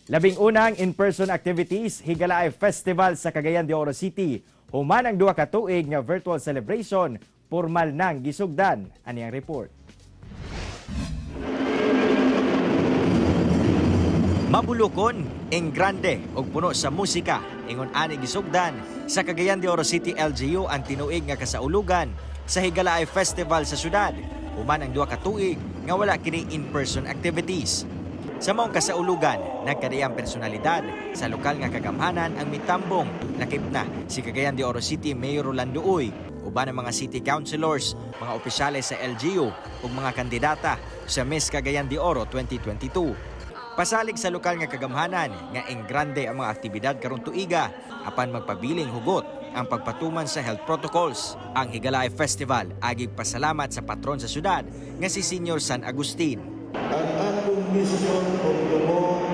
Labing unang in-person activities higala ay festival sa Cagayan de Oro City. Human ang duha ka tuig nga virtual celebration, formal nang gisugdan. Ani ang report. Mabulokon, grande ug puno sa musika, ingon ani gisugdan sa Cagayan de Oro City LGU ang tinuig nga kasaulugan sa Higalaay Festival sa syudad. Human ang duha ka tuig nga wala kini in-person activities. Sa maong kasaulugan, nagkadayang personalidad sa lokal nga kagamhanan ang mitambong lakip na si Cagayan de Oro City Mayor Rolando Uy, uban ang mga city councilors, mga opisyales sa LGU ug mga kandidata sa Miss Cagayan de Oro 2022. Pasalig sa lokal nga kagamhanan nga grande ang mga aktibidad karong tuiga apan magpabiling hugot ang pagpatuman sa health protocols. Ang Higalaay Festival agig pasalamat sa patron sa syudad nga si Senior San Agustin. Ang atong misyon o tumong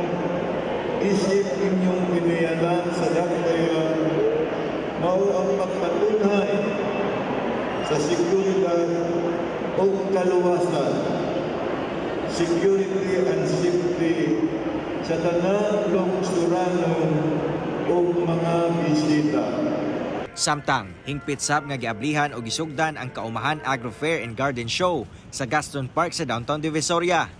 isip inyong pinayalan sa dakbayan mao ang pagpatunay sa seguridad o kaluwasan, security and safety sa tanang lungsuranon o mga bisita. Samtang hingpit sab nga giablihan o gisugdan ang Kaumahan Agro Fair and Garden Show sa Gaston Park sa downtown Divisoria.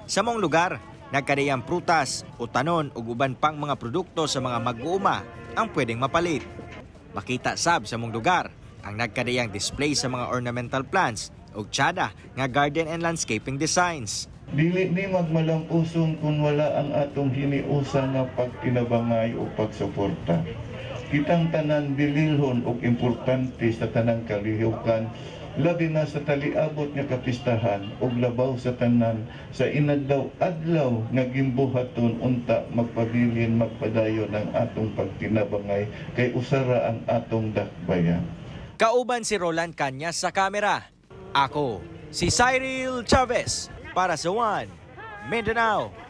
Sa mong lugar, nagkadayang prutas, utanon ug uban pang mga produkto sa mga mag-uuma ang pwedeng mapalit. Makita sab sa mong lugar ang nagkadayang display sa mga ornamental plants ug tsada nga garden and landscaping designs. Dili ni magmalampuson kung wala ang atong hiniusa nga pagkinabangay o pagsuporta. Kitang tanan bililhon og importante sa tanang kalihukan, labi na sa taliabot nga kapistahan ug labaw sa tanan sa inadlaw-adlaw nga gimbuhaton unta magpabilin magpadayon ang atong pagtinabangay kay usara ang atong dakbayan. Kauban si Roland Cañas sa kamera. Ako, si Cyril Chavez para sa One Mindanao